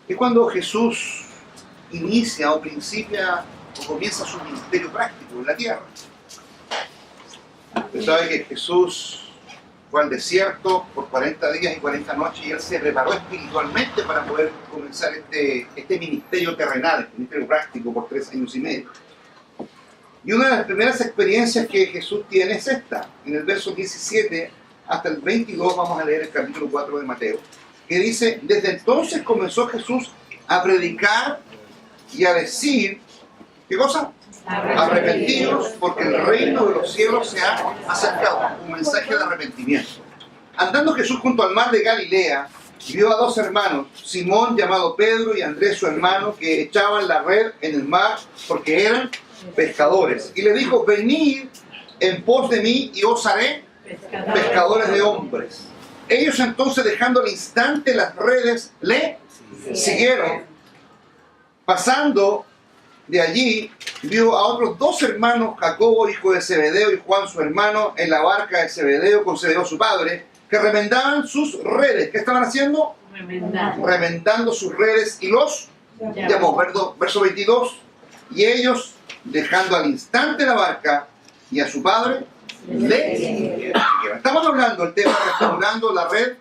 Es cuando Jesús inicia o principia o comienza su ministerio práctico en la tierra. Usted sabe que Jesús fue al desierto por 40 días y 40 noches y Él se preparó espiritualmente para poder comenzar este ministerio terrenal, este ministerio práctico por 3 años y medio. Y una de las primeras experiencias que Jesús tiene es esta. En el verso 17 hasta el 22 vamos a leer el capítulo 4 de Mateo, que dice: desde entonces comenzó Jesús a predicar y a decir, ¿qué cosa? Arrepentidos, porque el reino de los cielos se ha acercado. Un mensaje de arrepentimiento. Andando Jesús junto al mar de Galilea, vio a 2 hermanos, Simón llamado Pedro y Andrés su hermano, que echaban la red en el mar porque eran pescadores. Y le dijo: venid en pos de mí y os haré pescadores de hombres. Ellos entonces, dejando al instante las redes, le siguieron. Pasando de allí, vio a otros 2 hermanos, Jacobo, hijo de Zebedeo, y Juan, su hermano, en la barca de Zebedeo, con Zebedeo, su padre, que remendaban sus redes. ¿Qué estaban haciendo? Remendando sus redes, y los llamó. Verso 22. Y ellos, dejando al instante la barca y a su padre, le siguieron. Estamos hablando del tema, restaurando la red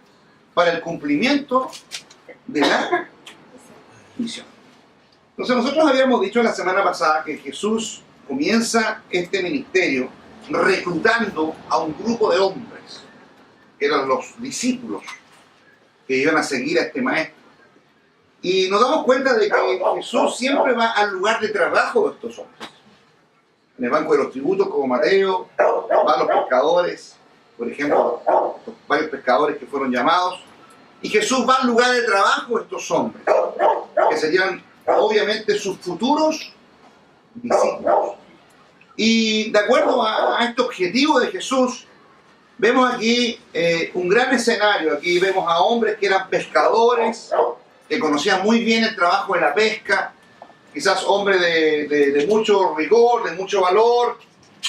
para el cumplimiento de la misión. Entonces nosotros habíamos dicho la semana pasada que Jesús comienza este ministerio reclutando a un grupo de hombres, que eran los discípulos que iban a seguir a este maestro. Y nos damos cuenta de que Jesús siempre va al lugar de trabajo de estos hombres. En el banco de los tributos, como Mateo, va a los pescadores, por ejemplo, los varios pescadores que fueron llamados. Y Jesús va al lugar de trabajo de estos hombres, que serían obviamente sus futuros discípulos. Y de acuerdo a este objetivo de Jesús, vemos aquí un gran escenario. Aquí vemos a hombres que eran pescadores, que conocían muy bien el trabajo de la pesca, quizás hombres de mucho rigor, de mucho valor.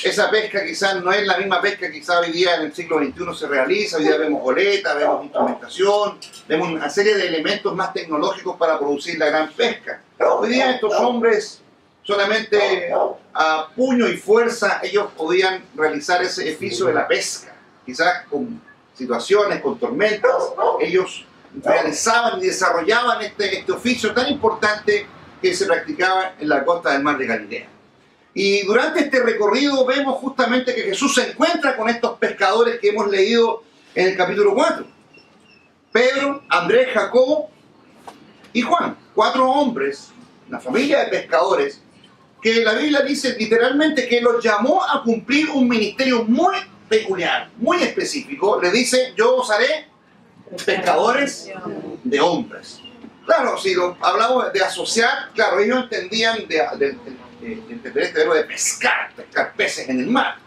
Esa pesca quizás no es la misma pesca que quizás hoy día en el siglo XXI se realiza. Hoy día vemos goletas, vemos instrumentación, vemos una serie de elementos más tecnológicos para producir la gran pesca. Hoy día estos hombres, solamente a puño y fuerza, ellos podían realizar ese oficio de la pesca. Quizás con situaciones, con tormentas, ellos realizaban y desarrollaban este oficio tan importante que se practicaba en la costa del mar de Galilea. Y durante este recorrido vemos justamente que Jesús se encuentra con estos pescadores que hemos leído en el capítulo 4. Pedro, Andrés, Jacobo y Juan. 4 hombres, una familia de pescadores, que la Biblia dice literalmente que los llamó a cumplir un ministerio muy peculiar, muy específico. Le dice: yo os haré pescadores de hombres. Claro, si hablamos de asociar, claro, ellos entendían de entender este verbo de pescar peces en el mar.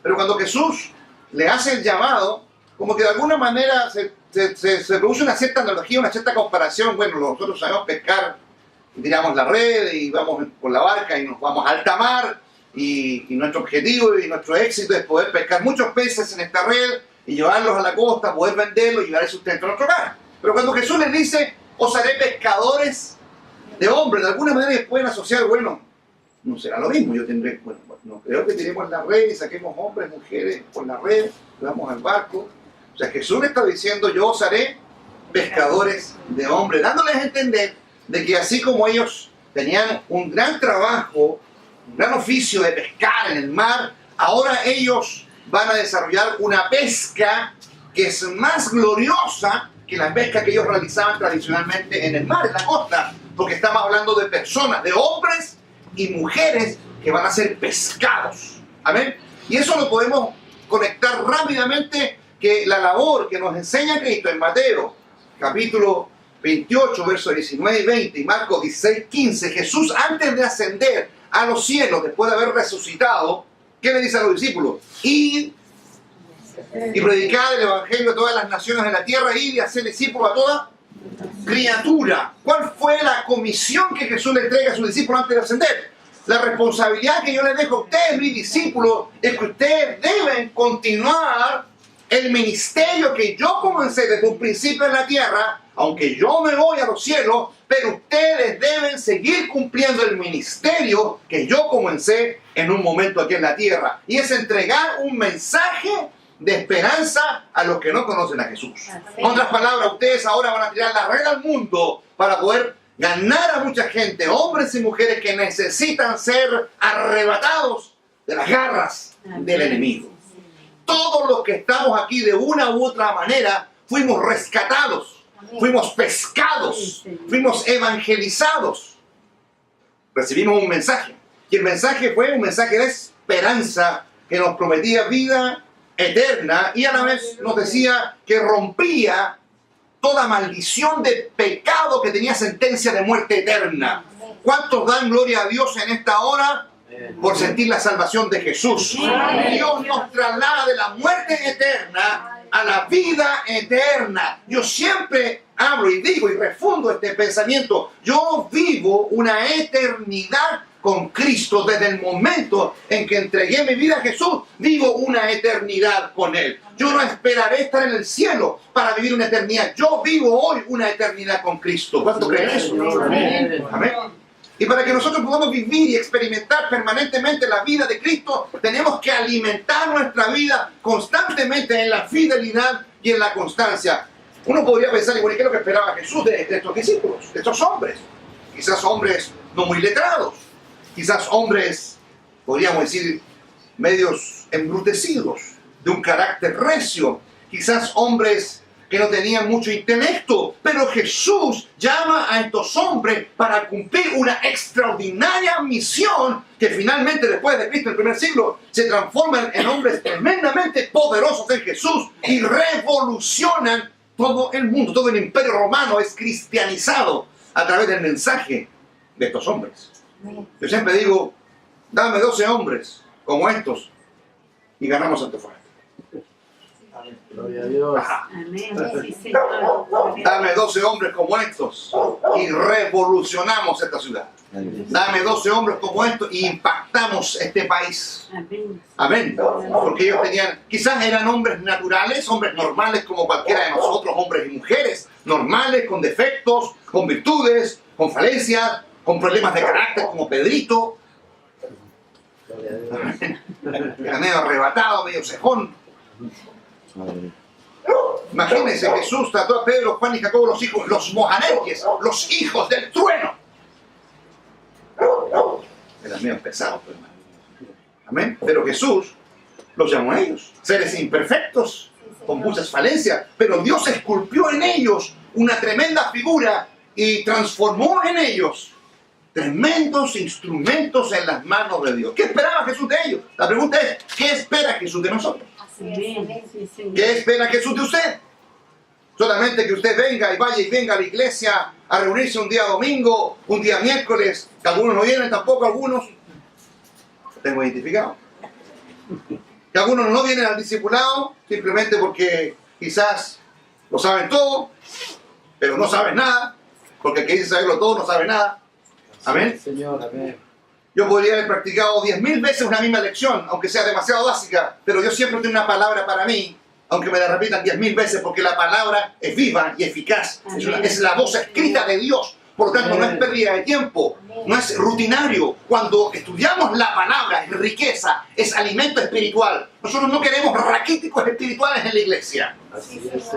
Pero cuando Jesús le hace el llamado, como que de alguna manera se produce una cierta analogía, una cierta comparación. Bueno, nosotros sabemos pescar, tiramos la red y vamos con la barca y nos vamos a alta mar, y nuestro objetivo y nuestro éxito es poder pescar muchos peces en esta red y llevarlos a la costa, poder venderlos y llevar el sustento a nuestro hogar. Pero cuando Jesús les dice: os haré pescadores de hombres, de alguna manera pueden asociar, bueno, no será lo mismo, yo tendré, bueno, no creo que tiremos la red y saquemos hombres, mujeres por la red, vamos al barco. O sea, Jesús le está diciendo: yo os haré pescadores de hombres, dándoles a entender de que así como ellos tenían un gran trabajo, un gran oficio de pescar en el mar, ahora ellos van a desarrollar una pesca que es más gloriosa que la pesca que ellos realizaban tradicionalmente en el mar, en la costa, porque estamos hablando de personas, de hombres y mujeres que van a ser pescados. Amén. Y eso lo podemos conectar rápidamente, que la labor que nos enseña Cristo en Mateo, capítulo 28, versos 19 y 20, y Marcos 16, 15, Jesús, antes de ascender a los cielos, después de haber resucitado, ¿qué le dice a los discípulos? Id y predicar el evangelio a todas las naciones de la tierra, id y hacer discípulos a toda criatura. ¿Cuál fue la comisión que Jesús le entrega a sus discípulos antes de ascender? La responsabilidad que yo les dejo a ustedes, mis discípulos, es que ustedes deben continuar el ministerio que yo comencé desde un principio en la tierra, aunque yo me voy a los cielos, pero ustedes deben seguir cumpliendo el ministerio que yo comencé en un momento aquí en la tierra. Y es entregar un mensaje de esperanza a los que no conocen a Jesús. En otras palabras, ustedes ahora van a tirar la red al mundo para poder ganar a mucha gente, hombres y mujeres que necesitan ser arrebatados de las garras del enemigo. Todos los que estamos aquí de una u otra manera fuimos rescatados, fuimos pescados, fuimos evangelizados. Recibimos un mensaje. Y el mensaje fue un mensaje de esperanza que nos prometía vida eterna y a la vez nos decía que rompía toda maldición de pecado que tenía sentencia de muerte eterna. ¿Cuántos dan gloria a Dios en esta hora por sentir la salvación de Jesús? Dios nos traslada de la muerte eterna a la vida eterna. Yo siempre hablo y digo y refundo este pensamiento. Yo vivo una eternidad con Cristo desde el momento en que entregué mi vida a Jesús. Vivo una eternidad con Él. Yo no esperaré estar en el cielo para vivir una eternidad. Yo vivo hoy una eternidad con Cristo. ¿Cuánto creen eso? Amén. Amén. Y para que nosotros podamos vivir y experimentar permanentemente la vida de Cristo, tenemos que alimentar nuestra vida constantemente en la fidelidad y en la constancia. Uno podría pensar, igual, ¿qué es lo que esperaba Jesús de estos discípulos, de estos hombres? Quizás hombres no muy letrados, quizás hombres, podríamos decir, medios embrutecidos, de un carácter recio, quizás hombres que no tenían mucho intelecto, pero Jesús llama a estos hombres para cumplir una extraordinaria misión que finalmente después de Cristo en el primer siglo se transforman en hombres tremendamente poderosos en Jesús y revolucionan todo el mundo. Todo el imperio romano es cristianizado a través del mensaje de estos hombres. Yo siempre digo, dame 12 hombres como estos y ganamos Santo Fuerte. Gloria a Dios. Amén. Dame 12 hombres como estos y revolucionamos esta ciudad. Dame 12 hombres como estos y impactamos este país. Amén. Porque ellos tenían, quizás eran hombres naturales, hombres normales como cualquiera de nosotros, hombres y mujeres normales, con defectos, con virtudes, con falencias, con problemas de carácter como Pedrito. Era medio arrebatado, medio cejón. Imagínense, Jesús trató a Pedro, Juan y Jacobo, los hijos, los mojanerques, los hijos del trueno. Eran medio pesados, hermano. Amén. Pero Jesús los llamó a ellos, seres imperfectos, con muchas falencias, pero Dios esculpió en ellos una tremenda figura y transformó en ellos tremendos instrumentos en las manos de Dios. ¿Qué esperaba Jesús de ellos? La pregunta es, ¿qué espera Jesús de nosotros? ¿Qué espera Jesús de usted? Solamente que usted venga y vaya y venga a la iglesia a reunirse un día domingo, un día miércoles, que algunos no vienen tampoco, algunos. Lo tengo identificado. Que algunos no vienen al discipulado simplemente porque quizás lo saben todo, pero no saben nada, porque el que dice saberlo todo no sabe nada. Amén. Señor, amén. Yo podría haber practicado 10.000 veces una misma lección, aunque sea demasiado básica, pero yo siempre tengo una palabra para mí, aunque me la repitan 10.000 veces, porque la palabra es viva y eficaz. Es la voz escrita de Dios. Por lo tanto, no es pérdida de tiempo, no es rutinario. Cuando estudiamos la palabra, es riqueza, es alimento espiritual. Nosotros no queremos raquíticos espirituales en la iglesia.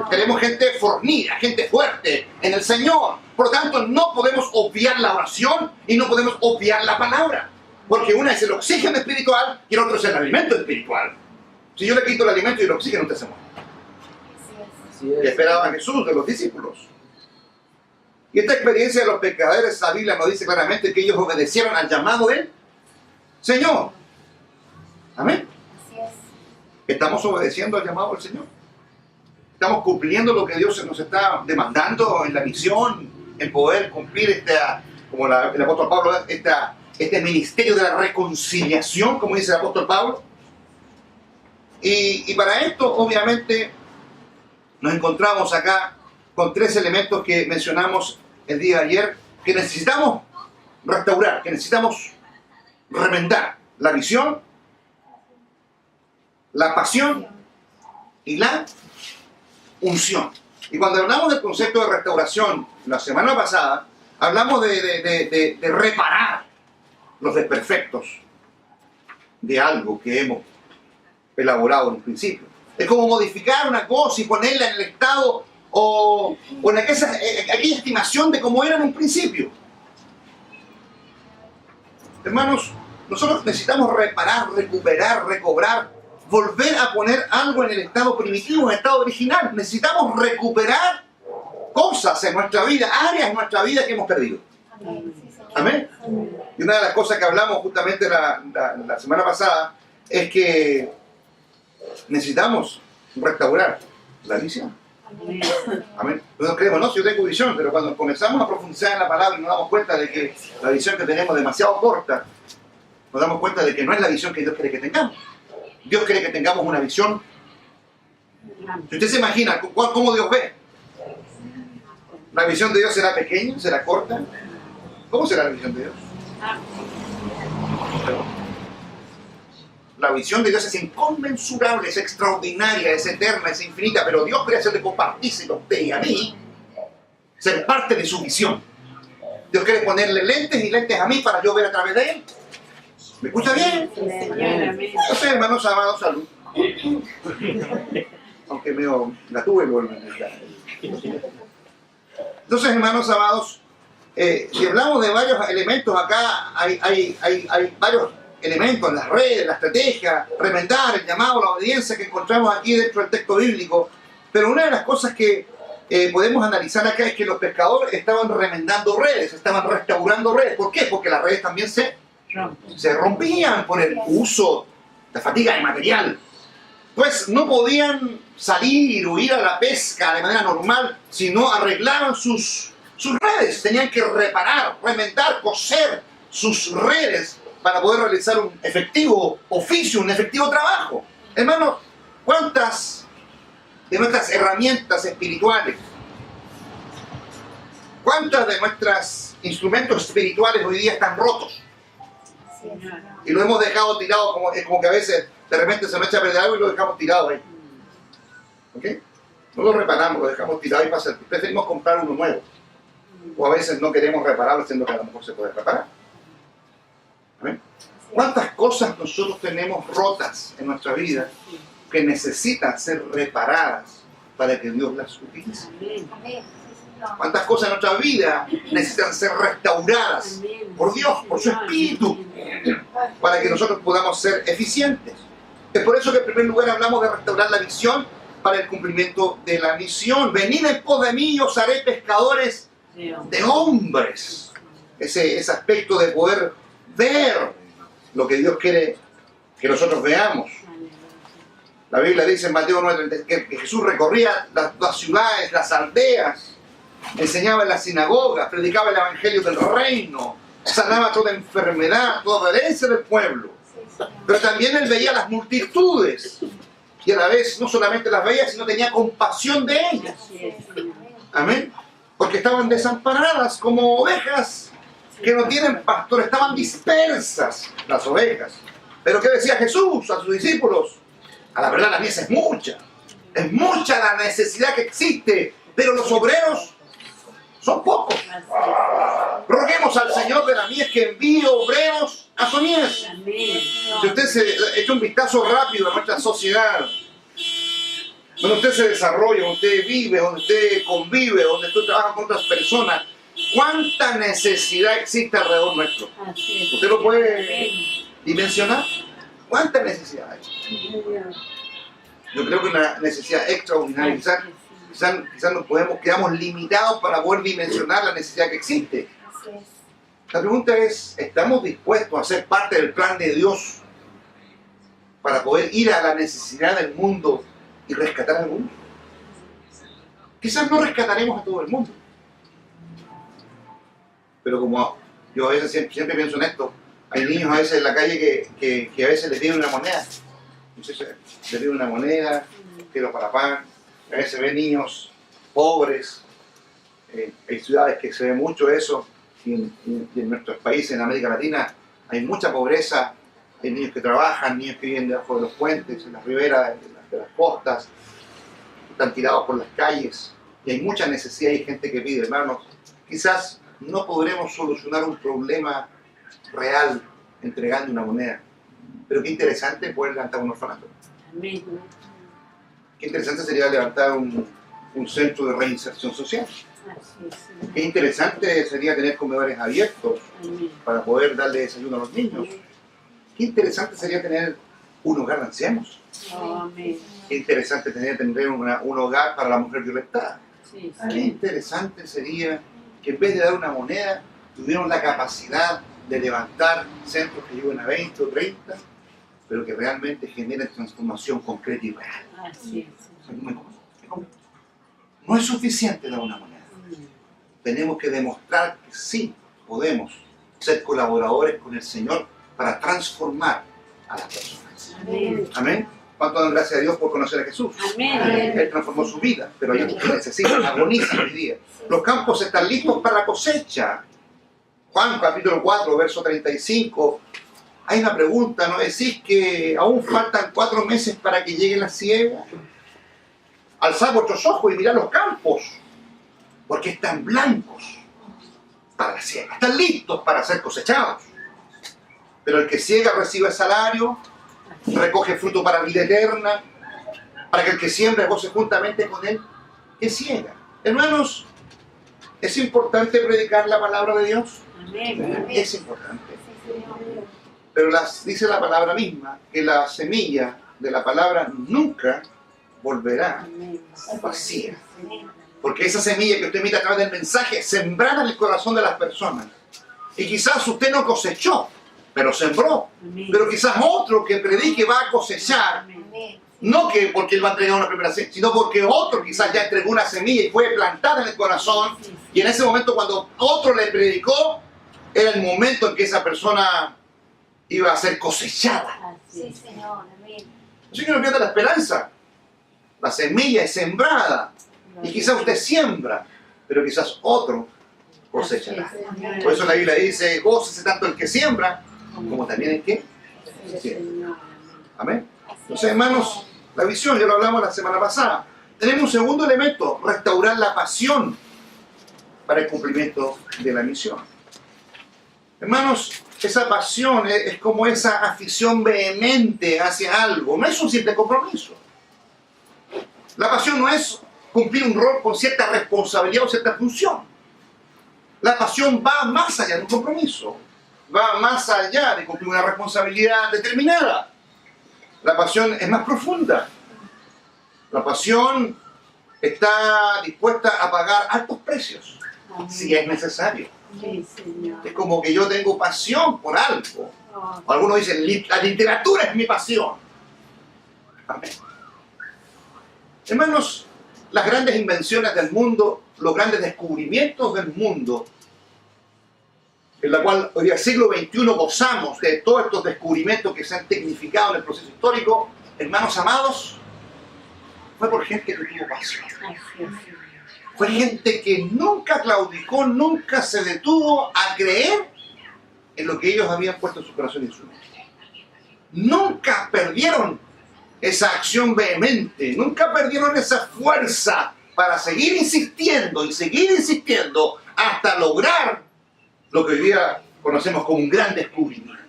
Queremos gente fornida, gente fuerte en el Señor. Por lo tanto, no podemos obviar la oración y no podemos obviar la palabra. Porque una es el oxígeno espiritual y el otro es el alimento espiritual. Si yo le quito el alimento y el oxígeno, usted se muere. ¿Qué esperaba Jesús de los discípulos? Y esta experiencia de los pescadores, la Biblia nos dice claramente que ellos obedecieron al llamado del Señor. Amén. ¿Estamos obedeciendo al llamado del Señor? ¿Estamos cumpliendo lo que Dios nos está demandando en la misión, en poder cumplir como el apóstol Pablo, este ministerio de la reconciliación, como dice el apóstol Pablo? Y para esto, obviamente, nos encontramos acá con 3 elementos que mencionamos el día de ayer, que necesitamos restaurar, que necesitamos remendar: la visión, la pasión y la unción. Y cuando hablamos del concepto de restauración, la semana pasada, hablamos de reparar los desperfectos de algo que hemos elaborado en un principio. Es como modificar una cosa y ponerla en el estado o en aquella estimación de cómo era en un principio. Hermanos, nosotros necesitamos reparar, recuperar, recobrar, volver a poner algo en el estado primitivo, en el estado original. Necesitamos recuperar cosas en nuestra vida, áreas en nuestra vida que hemos perdido. Amén. Y una de las cosas que hablamos justamente la semana pasada es que necesitamos restaurar la visión. Amén. Nosotros creemos, no, si yo tengo visión, pero cuando comenzamos a profundizar en la palabra y nos damos cuenta de que la visión que tenemos es demasiado corta, nos damos cuenta de que no es la visión que Dios quiere que tengamos. Dios quiere que tengamos una visión. Si usted se imagina cómo Dios ve, ¿la visión de Dios será pequeña? ¿Será corta? ¿Cómo será la visión de Dios? La visión de Dios es inconmensurable, es extraordinaria, es eterna, es infinita, pero Dios quiere hacerle compartírselo a usted y a mí, ser parte de su visión. Dios quiere ponerle lentes y lentes a mí para yo ver a través de Él. ¿Me escucha bien? Entonces, hermanos amados, salud. Aunque la tuve, entonces, hermanos amados, si hablamos de varios elementos acá, hay varios elementos en las redes, la estrategia, remendar, el llamado, la obediencia que encontramos aquí dentro del texto bíblico. Pero una de las cosas que podemos analizar acá es que los pescadores estaban remendando redes, estaban restaurando redes. ¿Por qué? Porque las redes también se rompían por el uso, la fatiga de material. Pues no podían salir o ir a la pesca de manera normal si no arreglaban sus redes. Tenían que reparar, remendar, coser sus redes para poder realizar un efectivo oficio, un efectivo trabajo. Hermanos, ¿cuántas de nuestras herramientas espirituales, cuántas de nuestros instrumentos espirituales hoy día están rotos? Y lo hemos dejado tirado, como que a veces de repente se nos echa a perder algo y lo dejamos tirado ahí. ¿Ok? No lo reparamos, lo dejamos tirado y pasa. Preferimos comprar uno nuevo. O a veces no queremos repararlo, siendo que a lo mejor se puede reparar. ¿Amén? ¿Cuántas cosas nosotros tenemos rotas en nuestra vida que necesitan ser reparadas para que Dios las utilice? ¿Cuántas cosas en nuestra vida necesitan ser restauradas por Dios, por su Espíritu, para que nosotros podamos ser eficientes? Es por eso que en primer lugar hablamos de restaurar la visión para el cumplimiento de la misión. Venid en pos de mí y os haré pescadores de hombres. Ese aspecto de poder ver lo que Dios quiere que nosotros veamos. La Biblia dice en Mateo 9 que Jesús recorría las ciudades, las aldeas, enseñaba en las sinagogas, predicaba el evangelio del reino, sanaba toda enfermedad, toda dolencia del pueblo. Pero también él veía las multitudes y a la vez no solamente las veía, sino tenía compasión de ellas. Amén. Porque estaban desamparadas como ovejas que no tienen pastor, estaban dispersas las ovejas. Pero ¿qué decía Jesús a sus discípulos? A la verdad la mies es mucha la necesidad que existe, pero los obreros son pocos. Roguemos al Señor de la mies que envíe obreros a su mies. Si usted se echa un vistazo rápido a nuestra sociedad, donde usted se desarrolla, donde usted vive, donde usted convive, donde usted trabaja con otras personas, ¿cuánta necesidad existe alrededor nuestro? ¿Usted lo puede dimensionar? ¿Cuánta necesidad hay? Yo creo que una necesidad extraordinaria. Quizás quedamos limitados para poder dimensionar la necesidad que existe. La pregunta es, ¿estamos dispuestos a ser parte del plan de Dios para poder ir a la necesidad del mundo y rescatar al mundo? Quizás no rescataremos a todo el mundo. Pero como yo a veces siempre pienso en esto, hay niños a veces en la calle que a veces les piden una moneda. Entonces les piden una moneda, quiero para pan. A veces se ven niños pobres. Hay ciudades que se ve mucho eso. Y en nuestros países, en América Latina, hay mucha pobreza. Hay niños que trabajan, niños que viven debajo de los puentes, en las riberas de las costas. Están tirados por las calles. Y hay mucha necesidad y hay gente que pide, hermanos. Quizás no podremos solucionar un problema real entregando una moneda. Pero qué interesante poder levantar un orfanato. Amén. Qué interesante sería levantar un centro de reinserción social. Así es, Señor. Qué interesante sería tener comedores abiertos Amén. para poder darle desayuno a los niños. Qué interesante sería tener un hogar de ancianos. Oh, amén. Qué interesante tener un hogar para la mujer violentada. Sí, Qué sí. interesante sería que en vez de dar una moneda, tuvieran la capacidad de levantar centros que lleguen a 20 o 30, pero que realmente generen transformación concreta y real. Así es, Señor. No es suficiente dar una moneda. Tenemos que demostrar que sí podemos ser colaboradores con el Señor para transformar a las personas. Amén. Amén. ¿Cuánto dan gracias a Dios por conocer a Jesús? Amén. Él transformó su vida, pero hay otros que necesitan, agonizan hoy día. Los campos están listos para la cosecha. Juan capítulo 4, verso 35. Hay una pregunta, ¿no decís que aún faltan 4 meses para que llegue la siega? Alzad vuestros ojos y mirad los campos, porque están blancos para la siega. Están listos para ser cosechados. Pero el que ciega recibe salario, recoge fruto para vida eterna, para que el que siembra goce juntamente con él que ciega. Hermanos, ¿es importante predicar la palabra de Dios? Amén. Es importante. Pero dice la palabra misma que la semilla de la palabra nunca volverá Amén. vacía. Porque esa semilla que usted emite a través del mensaje sembrada en el corazón de las personas. Y quizás usted no cosechó, pero sembró. Amén. Pero quizás otro que predique va a cosechar. Amén. No que porque él va a entregar una primera semilla, sino porque otro quizás ya entregó una semilla y fue plantada en el corazón. Y en ese momento cuando otro le predicó, era el momento en que esa persona iba a ser cosechada. Así es, Señor. Amén. Así que no pierda la esperanza. La semilla es sembrada. Y quizás usted siembra, pero quizás otro cosechará. Por eso la Biblia dice, gócese tanto el que siembra, como también el que siembra. Amén. Entonces, hermanos, la visión, ya lo hablamos la semana pasada. Tenemos un segundo elemento, restaurar la pasión para el cumplimiento de la misión. Hermanos, esa pasión es como esa afición vehemente hacia algo. No es un simple compromiso. La pasión no es cumplir un rol con cierta responsabilidad o cierta función. La pasión va más allá de un compromiso. Va más allá de cumplir una responsabilidad determinada. La pasión es más profunda. La pasión está dispuesta a pagar altos precios, si es necesario. Sí, Señor. Es como que yo tengo pasión por algo. Oh, Algunos dicen, la literatura es mi pasión. Amén. Hermanos, las grandes invenciones del mundo, los grandes descubrimientos del mundo, en la cual hoy al siglo XXI gozamos de todos estos descubrimientos que se han tecnificado en el proceso histórico, hermanos amados, fue por gente que tuvo pasión. así es, Señor. Fue gente que nunca claudicó, nunca se detuvo a creer en lo que ellos habían puesto en su corazón y en su mente. Nunca perdieron esa acción vehemente, nunca perdieron esa fuerza para seguir insistiendo y seguir insistiendo hasta lograr lo que hoy día conocemos como un gran descubrimiento.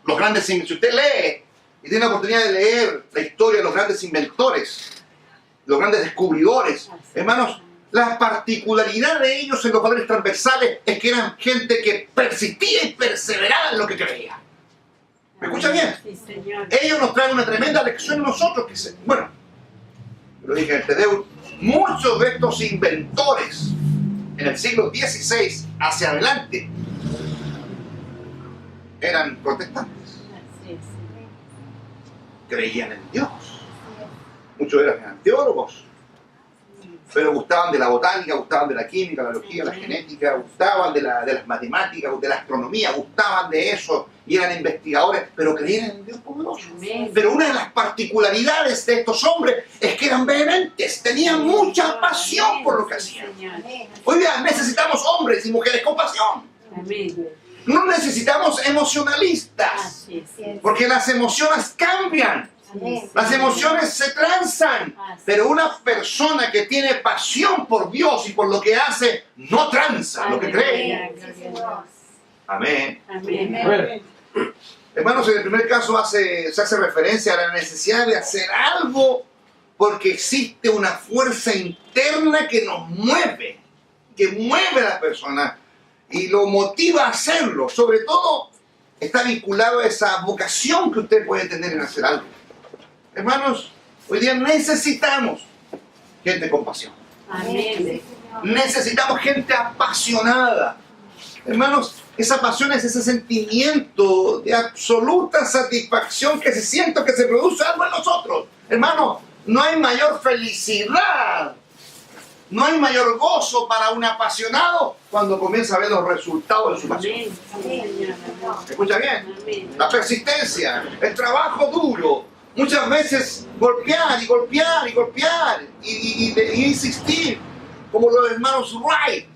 Los grandes, si usted lee y tiene la oportunidad de leer la historia de los grandes inventores, los grandes descubridores, hermanos, la particularidad de ellos en los valores transversales es que eran gente que persistía y perseveraba en lo que creía. ¿Me escucha bien? Sí, Señor. Ellos nos traen una tremenda lección a nosotros. Bueno, lo dije en Tedeo, muchos de estos inventores en el siglo XVI hacia adelante eran protestantes. Así es, Señor. Creían en Dios. Muchos eran teólogos, pero gustaban de la botánica, gustaban de la química, la biología, la genética, gustaban de las matemáticas, de la astronomía, gustaban de eso y eran investigadores, pero creían en Dios poderoso. Amén. Pero una de las particularidades de estos hombres es que eran vehementes, tenían mucha pasión por lo que hacían. Señor. Hoy día necesitamos hombres y mujeres con pasión. Amén. No necesitamos emocionalistas, Así es. porque las emociones cambian. Sí. Las emociones se transan, pero una persona que tiene pasión por Dios y por lo que hace, no transa lo que cree. Amén. Amén. Amén. Hermanos, en el primer caso se hace referencia a la necesidad de hacer algo porque existe una fuerza interna que nos mueve, que mueve a la persona y lo motiva a hacerlo. Sobre todo, está vinculado a esa vocación que usted puede tener en hacer algo. Hermanos, hoy día necesitamos gente con pasión. Amén. Necesitamos gente apasionada. Hermanos, esa pasión es ese sentimiento de absoluta satisfacción que se siente que se produce algo en nosotros. Hermanos, no hay mayor felicidad, no hay mayor gozo para un apasionado cuando comienza a ver los resultados de su pasión. Amén. Sí, Señor. ¿Me escucha bien? Amén. La persistencia, el trabajo duro, muchas veces golpear y golpear y golpear y insistir, como los hermanos Wright,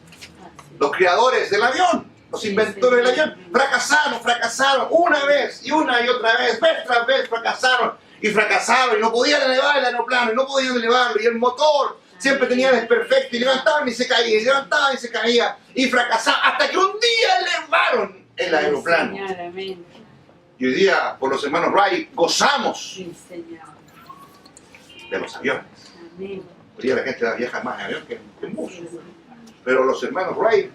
los creadores del avión, los inventores del avión, fracasaron una vez y una y otra vez tras vez fracasaron y no podían elevar el aeroplano, y no podían elevarlo, y el motor siempre tenía desperfecto y levantaban y se caía, y fracasaban, hasta que un día elevaron el aeroplano. Señor, amén. Y hoy día, por los hermanos Wright, gozamos Sí, Señor. de los aviones. Amén. Hoy día la gente viaja más en avión que en bus. Pero los hermanos Wright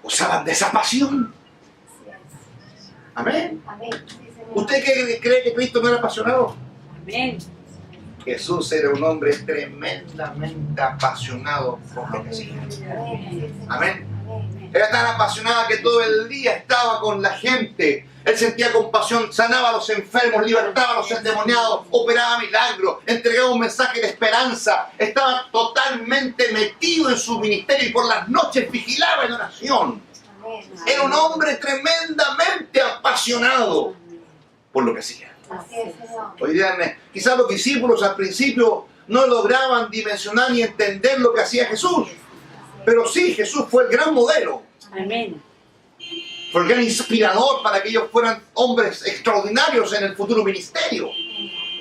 usaban de esa pasión. Amén. ¿Usted cree que Cristo no era apasionado? Amén. Jesús era un hombre tremendamente apasionado por lo que hacía. Amén. Era tan apasionada que todo el día estaba con la gente. Él sentía compasión, sanaba a los enfermos, libertaba a los endemoniados, operaba milagros, entregaba un mensaje de esperanza. Estaba totalmente metido en su ministerio y por las noches vigilaba en oración. Era un hombre tremendamente apasionado por lo que hacía. Hoy día, quizás los discípulos al principio no lograban dimensionar ni entender lo que hacía Jesús. Pero sí, Jesús fue el gran modelo. Amén. Fue el gran inspirador para que ellos fueran hombres extraordinarios en el futuro ministerio.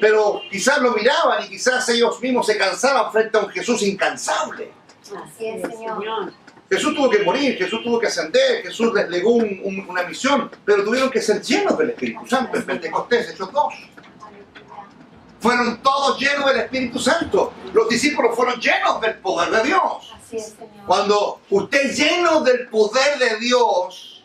Pero quizás lo miraban y quizás ellos mismos se cansaban frente a un Jesús incansable. Así es, Señor. Jesús tuvo que morir, Jesús tuvo que ascender, Jesús les legó una misión, pero tuvieron que ser llenos del Espíritu Santo en Pentecostés, Hechos 2. Fueron todos llenos del Espíritu Santo. Los discípulos fueron llenos del poder de Dios. Cuando usted es lleno del poder de Dios,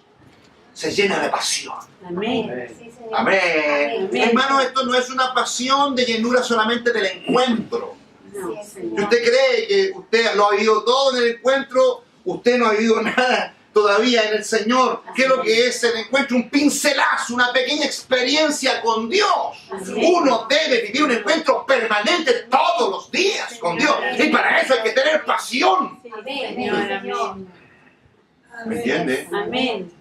se llena de pasión. Amén. Amén. Amén. Hermano, esto no es una pasión de llenura solamente del encuentro. No, Si Señor. usted cree que usted lo ha vivido todo en el encuentro, usted no ha vivido nada todavía en el Señor. ¿Qué es lo que es el encuentro? Un pincelazo, una pequeña experiencia con Dios. Uno debe vivir un encuentro permanente todos los días con Dios. Y para eso hay que tener pasión. Señor, amén. ¿Me entiende? Amén.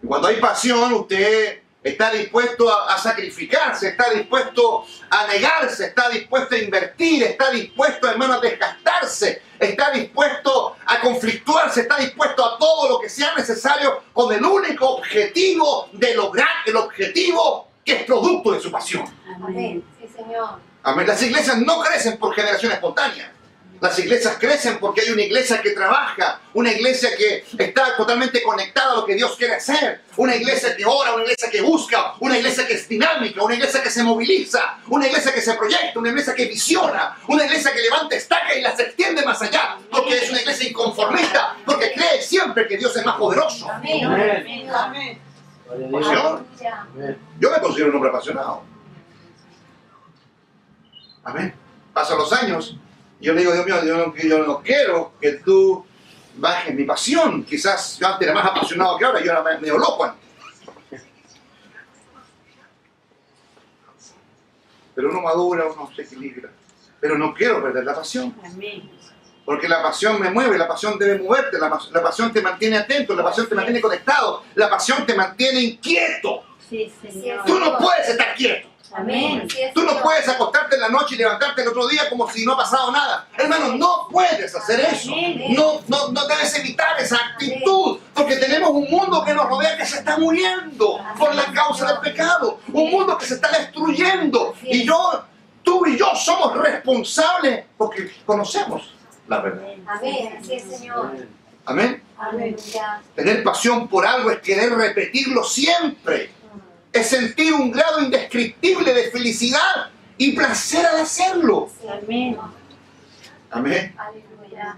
Y cuando hay pasión, usted está dispuesto a sacrificarse, está dispuesto a negarse, está dispuesto a invertir, está dispuesto, hermano, a desgastarse, está dispuesto a conflictuarse, está dispuesto a todo lo que sea necesario con el único objetivo de lograr el objetivo que es producto de su pasión. Amén. Amén. Las iglesias no crecen por generación espontánea. Las iglesias crecen porque hay una iglesia que trabaja, una iglesia que está totalmente conectada a lo que Dios quiere hacer, una iglesia que ora, una iglesia que busca, una iglesia que es dinámica, una iglesia que se moviliza, una iglesia que se proyecta, una iglesia que visiona, una iglesia que levanta estacas y las extiende más allá, porque es una iglesia inconformista, porque cree siempre que Dios es más poderoso. Amén. Amén. Amén. Gloria a Dios. ¿Pasión? Amén. Yo me considero un hombre apasionado. Amén. Pasan los años. Yo le digo, Dios mío, yo no quiero que tú bajes mi pasión. Quizás yo antes era más apasionado que ahora, yo era medio loco antes. Pero uno madura, uno se equilibra. Pero no quiero perder la pasión. Amén. Porque la pasión me mueve, la pasión debe moverte, la pasión te mantiene atento, la pasión te mantiene conectado, la pasión te mantiene inquieto. Sí, Señor. Tú no puedes estar quieto. Amén. Tú no puedes acostarte en la noche y levantarte el otro día como si no ha pasado nada. Hermano, no puedes hacer eso. No debes evitar esa actitud. Porque tenemos un mundo que nos rodea que se está muriendo por la causa del pecado. Un mundo que responsables porque conocemos la verdad. Amén. Así es, Señor. Amén. Aleluya. Tener pasión por algo es querer repetirlo siempre. Es sentir un grado indescriptible de felicidad y placer al hacerlo. Amén. Amén. Aleluya.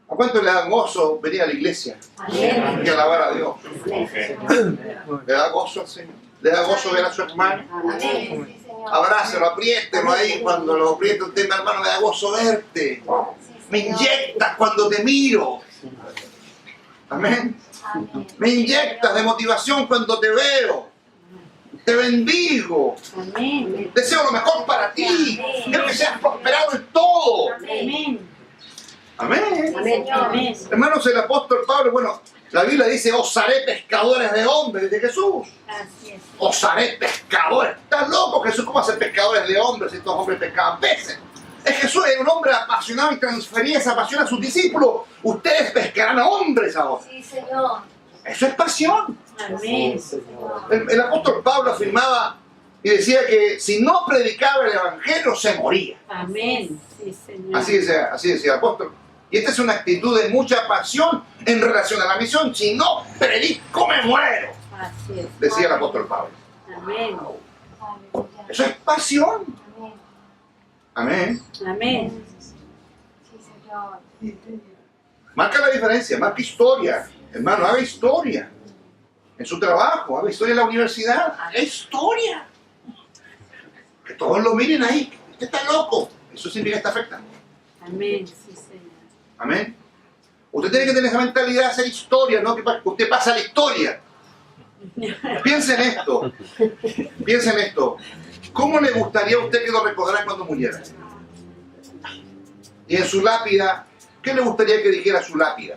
¿A cuánto le da gozo venir a la iglesia Amén. y alabar a Dios? Señor. ¿Le da gozo al Señor? ¿Le da gozo ver a su hermano? Amén. Sí, Señor. Abrácelo, apriételo ahí. Cuando lo apriete usted, mi hermano, me da gozo verte. Me inyectas cuando te miro. Amén. Amén. Me inyectas de motivación cuando te veo. Te bendigo. Amén. Deseo lo mejor para ti. Quiero que seas prosperado en todo. Amén. Amén. Amén. Amén. Hermanos, el apóstol Pablo, bueno, la Biblia dice, os haré pescadores de hombres, dice Jesús. Así es. Os haré pescadores. ¿Estás loco, Jesús? ¿Cómo hacer pescadores de hombres si estos hombres pescaban peces? Es Jesús, es un hombre apasionado y transfería esa pasión a sus discípulos. Ustedes pescarán a hombres ahora. Sí, Señor. Eso es pasión. Amén. El apóstol Pablo afirmaba y decía que si no predicaba el evangelio se moría. Amén. Sí, Señor. Así decía el apóstol. Y esta es una actitud de mucha pasión en relación a la misión. Si no predico me muero, Así es. decía el apóstol Pablo. Amén. Eso es pasión. Amén. Amén. Sí, Señor. Marca la diferencia, marca historia. Hermano, haga historia. En su trabajo, haga historia en la universidad, haga historia. Que todos lo miren ahí. Usted está loco. Eso significa que está afectando. Amén. Sí, Señor. Amén. Usted tiene que tener esa mentalidad de hacer historia, no que usted pasa la historia. Piense en esto. Piense en esto. ¿Cómo le gustaría a usted que lo recordaran cuando muriera? Y en su lápida, ¿qué le gustaría que dijera su lápida?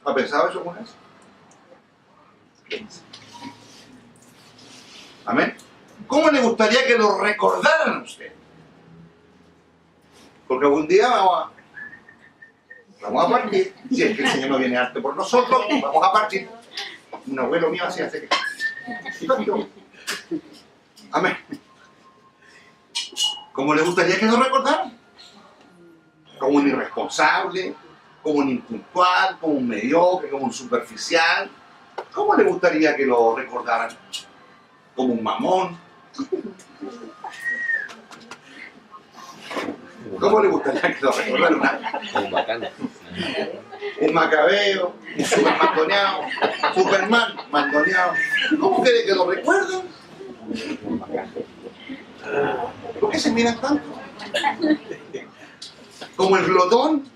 ¿Ha pensado eso alguna vez? Amén. ¿Cómo le gustaría que lo recordaran a usted? Porque algún día vamos a partir. Si es que el Señor no viene harto por nosotros, vamos a partir. Un abuelo mío hacía hace que... Amén. ¿Cómo le gustaría que lo recordaran? Como un irresponsable, como un impuntual, como un mediocre, como un superficial. ¿Cómo le gustaría que lo recordaran? Como un mamón. ¿Cómo le gustaría que lo recordaran? Un bacán. Un macabeo, un super mandoneado, Superman mandoneado. ¿Cómo quiere que lo recuerden? ¿Por qué se miran tanto? Como el glotón,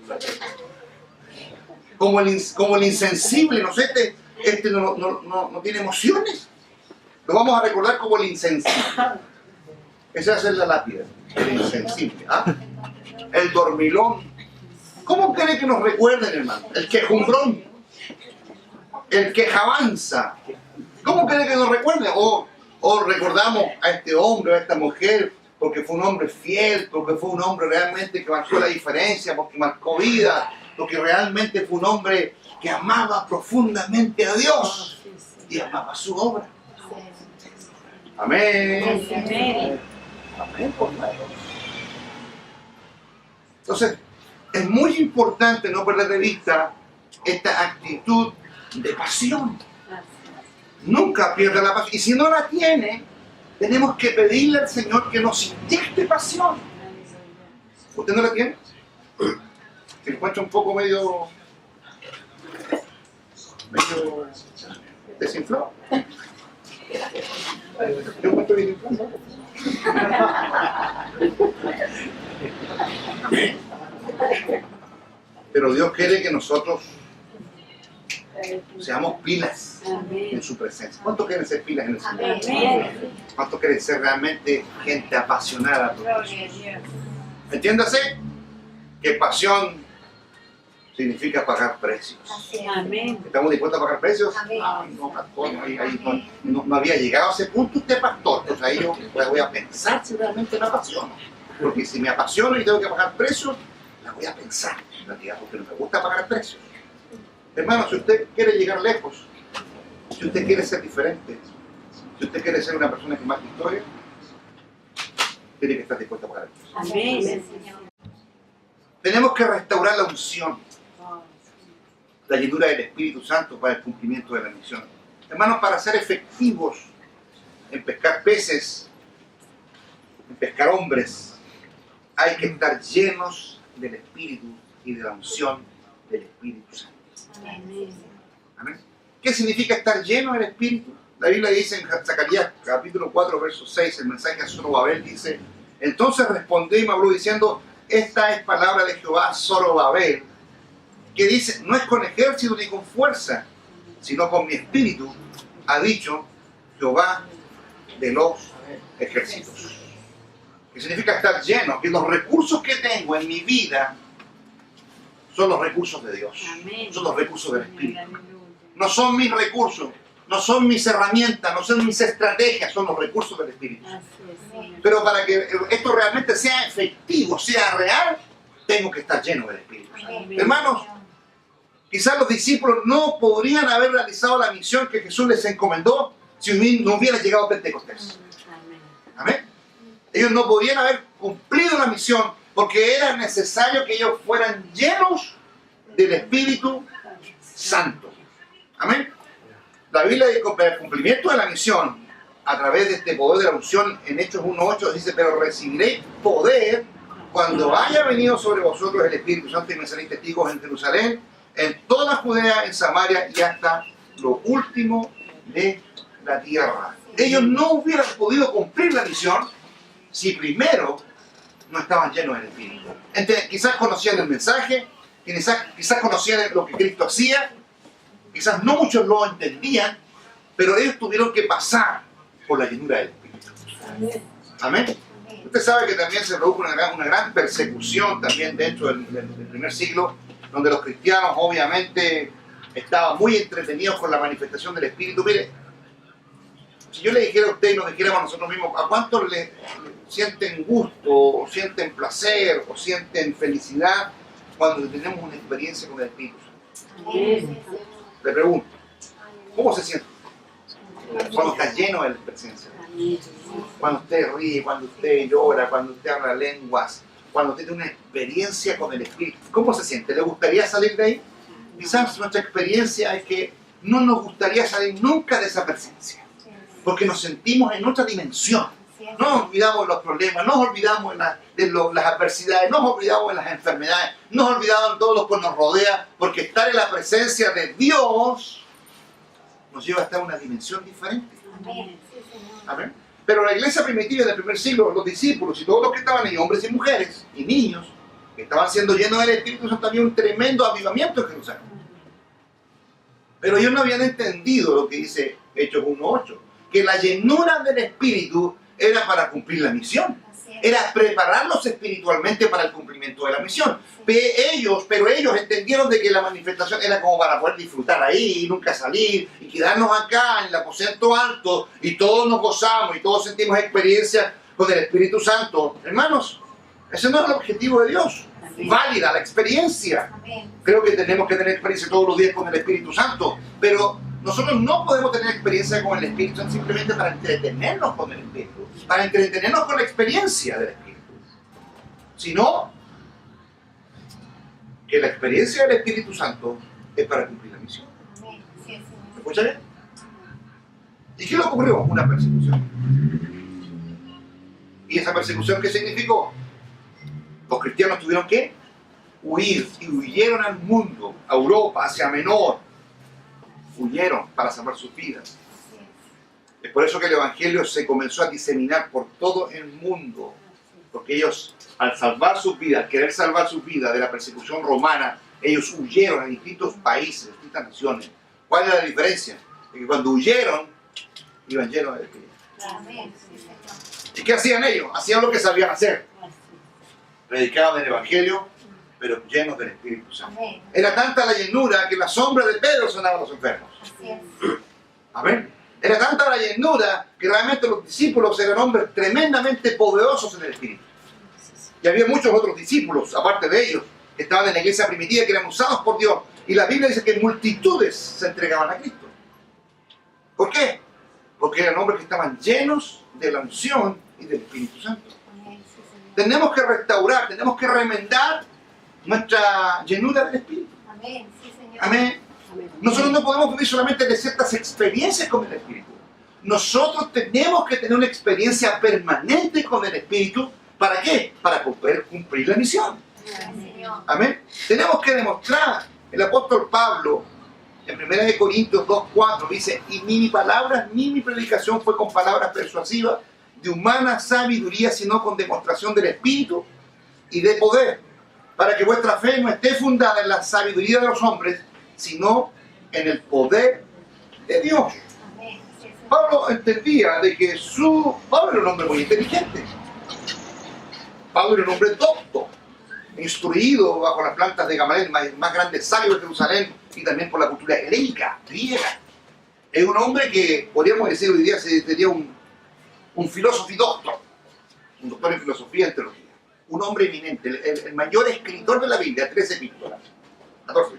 como el insensible, no sé, este no tiene emociones. Lo vamos a recordar como el insensible. Esa es la lápida, el insensible. ¿Ah? El dormilón. ¿Cómo quiere que nos recuerden, hermano? El quejumbrón, el quejabanza. ¿Cómo quiere que nos recuerden? O recordamos a este hombre, a esta mujer, porque fue un hombre fiel, porque fue un hombre realmente que marcó la diferencia, porque marcó vida, porque realmente fue un hombre que amaba profundamente a Dios y amaba su obra. Amén. Amén. Amén, por favor. Entonces, es muy importante no perder de vista esta actitud de pasión. Nunca pierda la pasión. Y si no la tiene, tenemos que pedirle al Señor que nos inyecte pasión. ¿Usted no la tiene? ¿Se encuentra un poco medio desinflado? Yo encuentro bien inflado. Pero Dios quiere que nosotros seamos pilas en su presencia. ¿Cuántos quieren ser pilas en el Señor? Amén. ¿Cuántos quieren ser realmente gente apasionada por Dios? Gloria a Dios. Entiéndase que pasión significa pagar precios. Así es. Amén. ¿Estamos dispuestos a pagar precios? Amén. Ay, no, pastor, no había llegado a ese punto usted, pastor. Entonces ahí yo voy a pensar si realmente me apasiono. Porque si me apasiono y tengo que pagar precios, la voy a pensar. En realidad, porque no me gusta pagar precios. Hermano, si usted quiere llegar lejos, si usted quiere ser diferente, si usted quiere ser una persona que marque historia, tiene que estar dispuesto a pagar el precio. Amén. Tenemos que restaurar la unción, la llenura del Espíritu Santo para el cumplimiento de la misión. Hermanos, para ser efectivos en pescar peces, en pescar hombres, hay que estar llenos del Espíritu y de la unción del Espíritu Santo. ¿Amén? ¿Qué significa estar lleno del Espíritu? La Biblia dice en Zacarías capítulo 4, verso 6, el mensaje a Zorobabel dice: entonces respondió y me habló diciendo, esta es palabra de Jehová a Zorobabel, que dice, no es con ejército ni con fuerza, sino con mi espíritu, ha dicho Jehová de los ejércitos. ¿Qué significa estar lleno? Que los recursos que tengo en mi vida son los recursos de Dios, son los recursos del Espíritu. No son mis recursos, no son mis herramientas, no son mis estrategias, son los recursos del Espíritu. Pero para que esto realmente sea efectivo, sea real, tengo que estar lleno del Espíritu. Hermanos, quizás los discípulos no podrían haber realizado la misión que Jesús les encomendó si no hubiera llegado Pentecostés. Amén. Ellos no podían haber cumplido la misión porque era necesario que ellos fueran llenos del Espíritu Santo. Amén. La Biblia dice que el cumplimiento de la misión a través de este poder de la unción en Hechos 1:8 dice, pero recibiréis poder cuando haya venido sobre vosotros el Espíritu Santo y me seréis testigos en Jerusalén, en toda Judea, en Samaria y hasta lo último de la tierra. Ellos no hubieran podido cumplir la misión si primero no estaban llenos del Espíritu. Entonces, quizás conocían el mensaje, quizás conocían lo que Cristo hacía, quizás no muchos lo entendían, pero ellos tuvieron que pasar por la llenura del Espíritu. Amén. Usted sabe que también se produjo una gran persecución también dentro del primer siglo, donde los cristianos obviamente estaban muy entretenidos con la manifestación del Espíritu. Mire, si yo le dijera a usted y nos dijéramos a nosotros mismos, ¿a cuántos le sienten gusto, o sienten placer, o sienten felicidad cuando tenemos una experiencia con el Espíritu Santo? Le pregunto, ¿cómo se siente? Cuando está lleno de la presencia. Cuando usted ríe, cuando usted llora, cuando usted habla lenguas, cuando usted tiene una experiencia con el Espíritu. ¿Cómo se siente? ¿Le gustaría salir de ahí? Quizás nuestra experiencia es que no nos gustaría salir nunca de esa presencia, porque nos sentimos en otra dimensión. No nos olvidamos de los problemas, no nos olvidamos de las adversidades, no nos olvidamos de las enfermedades, no nos olvidamos de todo lo que nos rodea, porque estar en la presencia de Dios nos lleva a estar en una dimensión diferente. Amén. Pero la iglesia primitiva del primer siglo, los discípulos y todos los que estaban ahí, hombres y mujeres y niños, que estaban siendo llenos del Espíritu Santo, había un tremendo avivamiento en Jerusalén. Pero ellos no habían entendido lo que dice Hechos 1:8, que la llenura del Espíritu era para cumplir la misión. Era prepararlos espiritualmente para el cumplimiento de la misión. Pero ellos entendieron de que la manifestación era como para poder disfrutar ahí y nunca salir y quedarnos acá en el aposento alto y todos nos gozamos y todos sentimos experiencia con el Espíritu Santo. Hermanos, ese no es el objetivo de Dios. Válida la experiencia. Creo que tenemos que tener experiencia todos los días con el Espíritu Santo, pero nosotros no podemos tener experiencia con el Espíritu Santo simplemente para entretenernos con el Espíritu, para entretenernos con la experiencia del Espíritu, sino que la experiencia del Espíritu Santo es para cumplir la misión. ¿Me escucha bien? ¿Y qué le ocurrió? Una persecución. ¿Y esa persecución qué significó? Los cristianos tuvieron que huir y huyeron al mundo, a Europa, Asia Menor. Huyeron para salvar sus vidas. Es por eso que el Evangelio se comenzó a diseminar por todo el mundo, porque ellos, al salvar sus vidas, al querer salvar sus vidas de la persecución romana, ellos huyeron a distintos países, distintas naciones. ¿Cuál es la diferencia? Es que cuando huyeron, iban llenos de Espíritu. ¿Y qué hacían ellos? Hacían lo que sabían hacer. Predicaban el Evangelio, pero llenos del Espíritu Santo. Era tanta la llenura que la sombra de Pedro sonaba a los enfermos. Amén. Era tanta la llenura que realmente los discípulos eran hombres tremendamente poderosos en el Espíritu. Y había muchos otros discípulos, aparte de ellos, que estaban en la iglesia primitiva, que eran usados por Dios. Y la Biblia dice que multitudes se entregaban a Cristo. ¿Por qué? Porque eran hombres que estaban llenos de la unción y del Espíritu Santo. Tenemos que restaurar, tenemos que remendar nuestra llenura del Espíritu. Amén. Sí, Señor. Amén. Nosotros no podemos vivir solamente de ciertas experiencias con el Espíritu. Nosotros tenemos que tener una experiencia permanente con el Espíritu. ¿Para qué? Para poder cumplir la misión. Amén, Señor. Amén. Tenemos que demostrar. El apóstol Pablo, en 1 Corintios 2:4, dice: y ni mi palabra ni mi predicación fue con palabras persuasivas de humana sabiduría, sino con demostración del Espíritu y de poder, para que vuestra fe no esté fundada en la sabiduría de los hombres, sino en el poder de Dios. Amén. Sí, Señor. Pablo entendía de que Pablo era un hombre muy inteligente. Pablo era un hombre docto, instruido bajo las plantas de Gamaliel, el más grande sabio de Jerusalén, y también por la cultura helénica, griega. Es un hombre que, podríamos decir hoy día, sería un filósofo y doctor, un doctor en filosofía y en teología. Un hombre eminente, el mayor escritor de la Biblia, 13 epístolas, 14.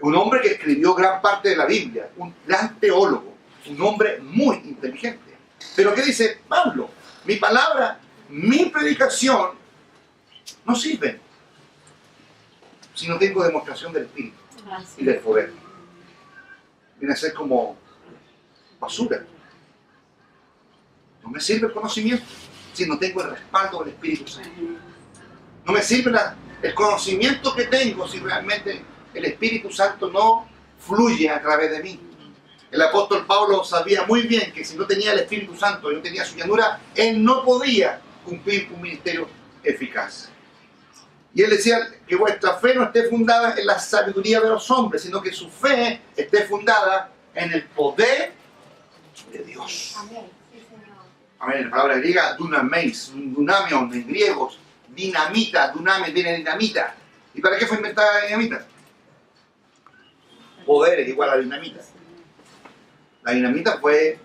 Un hombre que escribió gran parte de la Biblia, un gran teólogo, un hombre muy inteligente. Pero ¿qué dice Pablo? Mi palabra, mi predicación no sirven si no tengo demostración del Espíritu y del poder. Viene a ser como basura. No me sirve el conocimiento si no tengo el respaldo del Espíritu Santo. No me sirve el conocimiento que tengo si realmente el Espíritu Santo no fluye a través de mí. El apóstol Pablo sabía muy bien que si no tenía el Espíritu Santo y no tenía su llanura, él no podía cumplir un ministerio eficaz. Y él decía que vuestra fe no esté fundada en la sabiduría de los hombres, sino que su fe esté fundada en el poder de Dios. Amén. Sí, Señor. Amén. La palabra griega dunameis, dunamion en griegos, dinamita, dunamen viene de dinamita. ¿Y para qué fue inventada la dinamita? Poder es igual a dinamita. La dinamita fue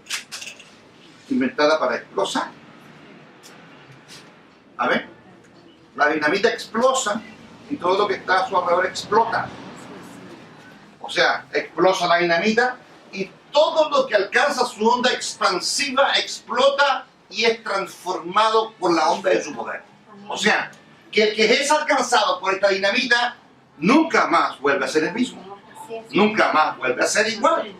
inventada para explotar. Amén. La dinamita explosa y todo lo que está a su alrededor explota. O sea, explota la dinamita y todo lo que alcanza su onda expansiva explota y es transformado por la onda de su poder. O sea, que el que es alcanzado por esta dinamita nunca más vuelve a ser el mismo. Así es. Nunca más vuelve a ser igual.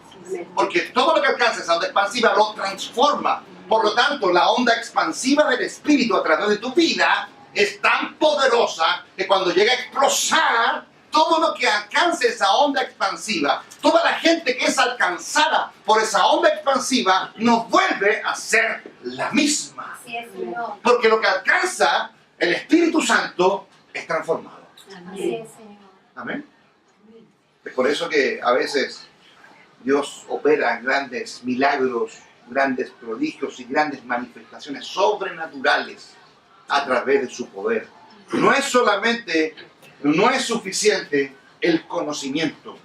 Porque todo lo que alcanza esa onda expansiva lo transforma. Por lo tanto, la onda expansiva del Espíritu a través de tu vida es tan poderosa que cuando llega a explotar, todo lo que alcance esa onda expansiva, toda la gente que es alcanzada por esa onda expansiva, no vuelve a ser la misma. Así es, Señor. Porque lo que alcanza el Espíritu Santo es transformado. Así es, Señor. Amén. Es por eso que a veces Dios opera grandes milagros, grandes prodigios y grandes manifestaciones sobrenaturales a través de su poder. No es suficiente el conocimiento.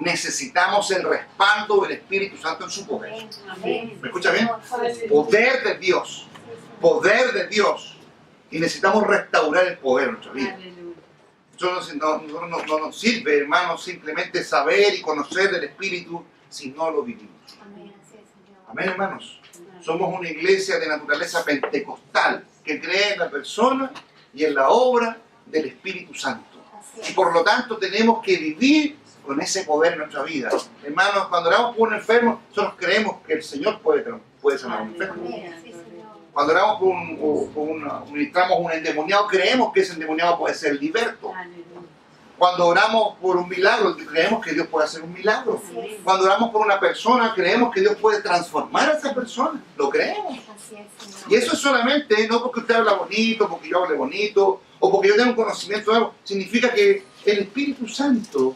Necesitamos el respaldo del Espíritu Santo en su poder. Amén. ¿Me escucha bien? Señor. Poder de Dios. Poder de Dios. Y necesitamos restaurar el poder en nuestra vida. Nosotros no nos sirve, hermanos, simplemente saber y conocer del Espíritu si no lo vivimos. Amén. Así es, Señor. Amén, hermanos. Somos una iglesia de naturaleza pentecostal que cree en la persona y en la obra del Espíritu Santo. Así Y es. por lo tanto tenemos que vivir con ese poder en nuestra vida. Hermanos, cuando oramos por un enfermo, nosotros creemos que el Señor puede sanar a un enfermo. Amén. Sí, Señor. Cuando oramos ministramos un endemoniado, creemos que ese endemoniado puede ser liberto. Cuando oramos por un milagro, creemos que Dios puede hacer un milagro. Así es. Cuando oramos por una persona, creemos que Dios puede transformar a esa persona. Lo creemos. Así es, Señor. Y eso es solamente, no porque usted habla bonito, porque yo hable bonito, o porque yo tenga un conocimiento de algo, significa que el Espíritu Santo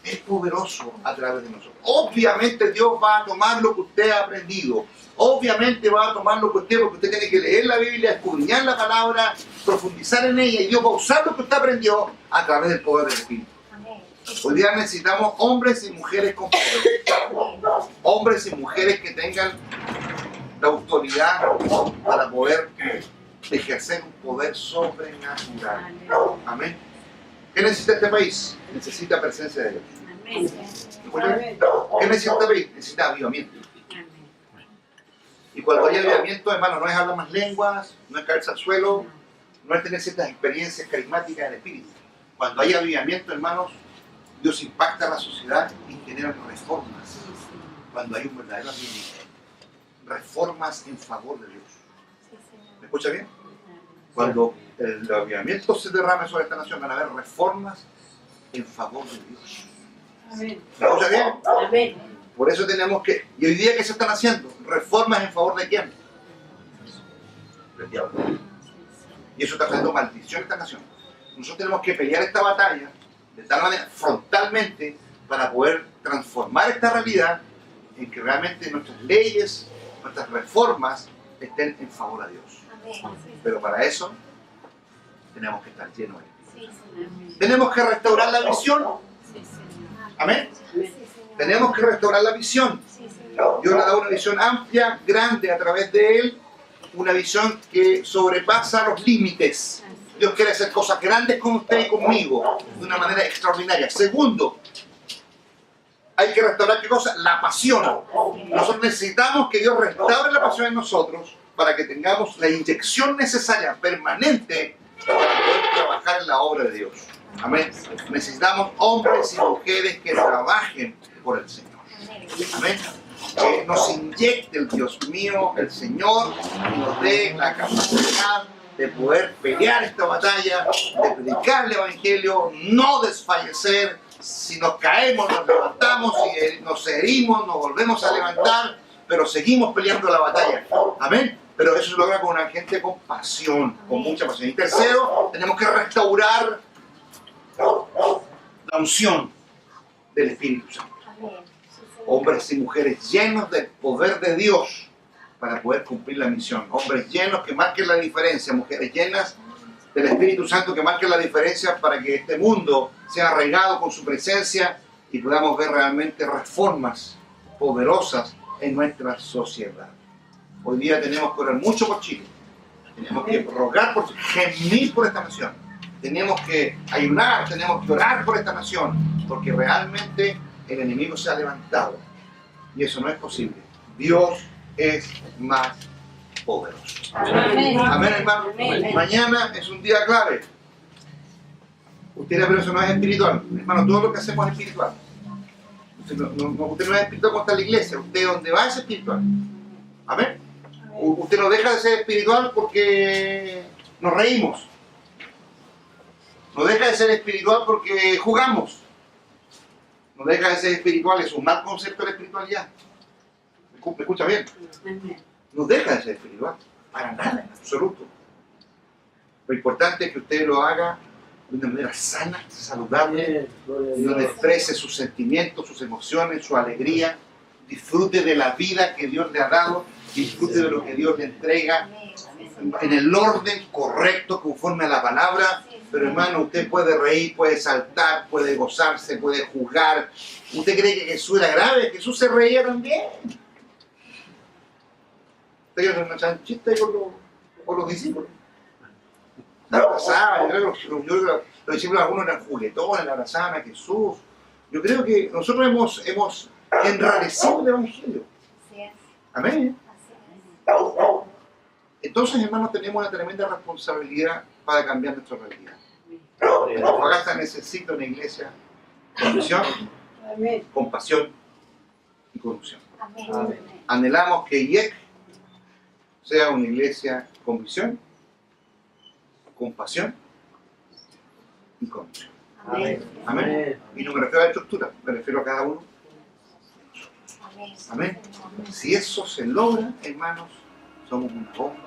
es poderoso a través de nosotros. Obviamente Dios va a tomar lo que usted ha aprendido. Obviamente va a tomar lo que porque usted tiene que leer la Biblia, escudriñar la palabra, profundizar en ella, y Dios va a usar lo que usted aprendió a través del poder del Espíritu. Amén. Hoy día necesitamos hombres y mujeres con poder. Hombres y mujeres que tengan la autoridad para poder ejercer un poder sobrenatural. Amén. ¿Qué necesita este país? Necesita presencia de Dios. Así es, Señor. ¿Escuchan? ¿Qué necesita este país? Necesita avivamiento. Y cuando hay avivamiento, hermano, no es hablar más lenguas, no es caerse al suelo, no es tener ciertas experiencias carismáticas del Espíritu. Cuando hay avivamiento, hermanos, Dios impacta a la sociedad y genera reformas. Cuando hay un verdadero avivamiento, reformas en favor de Dios. Sí, Señor. ¿Me escucha bien? Cuando el avivamiento se derrame sobre esta nación, van a haber reformas en favor de Dios. Amén. ¿Me escucha bien? Amén. Por eso tenemos que... ¿Y hoy día qué se están haciendo? ¿Reformas en favor de quién? Del diablo. Y eso está trayendo maldición a esta nación. Nosotros tenemos que pelear esta batalla de tal manera, frontalmente, para poder transformar esta realidad en que realmente nuestras leyes, nuestras reformas estén en favor a Dios. Amén. Sí, Pero para eso tenemos que estar llenos de Espíritu. sí, Señor. Amén. Tenemos que restaurar la visión. Sí, Señor. Amén. Sí, Señor. Tenemos que restaurar la visión. Sí, Señor. Dios le ha dado una visión amplia, grande a través de Él, una visión que sobrepasa los límites. Dios quiere hacer cosas grandes con usted y conmigo, de una manera extraordinaria. Segundo, hay que restaurar ¿qué cosa? La pasión. Nosotros necesitamos que Dios restaure la pasión en nosotros para que tengamos la inyección necesaria, permanente, para poder trabajar en la obra de Dios. Amén. Necesitamos hombres y mujeres que trabajen por el Señor. Amén. Que nos inyecte el Dios mío, el Señor, y nos dé la capacidad de poder pelear esta batalla, de predicar el Evangelio, no desfallecer. Si nos caemos, nos levantamos, si nos herimos, nos volvemos a levantar, pero seguimos peleando la batalla. Amén. Pero eso se logra con una gente con pasión, con mucha pasión. Y tercero, tenemos que restaurar la unción del Espíritu Santo. Amén. Sí, Señor. Hombres y mujeres llenos del poder de Dios para poder cumplir la misión. Hombres llenos que marquen la diferencia, mujeres llenas del Espíritu Santo que marquen la diferencia para que este mundo sea arraigado con su presencia y podamos ver realmente reformas poderosas en nuestra sociedad. Hoy día tenemos que orar mucho por Chile. Tenemos que rogar por Chile, gemir por esta nación. Tenemos que ayunar, tenemos que orar por esta nación, porque realmente el enemigo se ha levantado y eso no es posible. Dios es más poderoso. Amén. Amén, hermano. Amén. Mañana es un día clave. Usted dirá, pero eso no es espiritual. Hermano, todo lo que hacemos es espiritual. Usted no es espiritual cuando está en la iglesia. Usted donde va es espiritual. Amén. Usted no deja de ser espiritual porque nos reímos. No deja de ser espiritual porque jugamos. No deja de ser espiritual, es un mal concepto de la espiritualidad. ¿Me escucha bien? Amén. No deja de ser espiritual, para nada, en absoluto. Lo importante es que usted lo haga de una manera sana, saludable, Amén. Gloria a y donde Dios. exprese sus sentimientos, sus emociones, su alegría, disfrute de la vida que Dios le ha dado, disfrute de lo que Dios le entrega, Amén. Sí, Señor. en el orden correcto, conforme a la palabra. Pero hermano, usted puede reír, puede saltar, puede gozarse, puede jugar. ¿Usted cree que Jesús era grave? Jesús se reía también. ¿Usted quiere hacer una chanchita ahí con los discípulos? La abrazaban, yo creo que los discípulos algunos eran juguetones, la abrazaban a Jesús. Yo creo que nosotros hemos enrarecido el Evangelio. Así es. Amén. Así es. Entonces, hermanos, tenemos una tremenda responsabilidad para cambiar nuestra realidad. Gloria a Dios. Antofagasta necesita una iglesia con visión, Amén. con pasión y con unción. Amén. Amén. Anhelamos que IEC sea una iglesia con visión, con pasión y con unción. Amén. Amén. Y no me refiero a la estructura, me refiero a cada uno. Amén. Amén. Señor. Si eso se logra, hermanos, somos una bomba.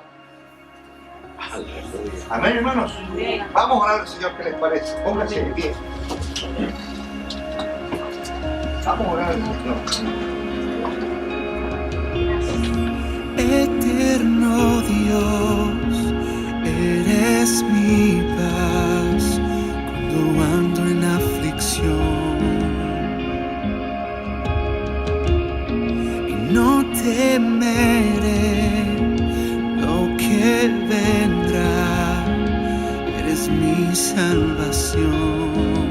Aleluya. Amén, hermanos. Amén. Vamos a orar al Señor, ¿qué les parece? Pónganse de pie. Vamos a orar al Señor. Eterno Dios, eres mi paz cuando ando en aflicción y no temeré lo que vendrá, eres mi salvación.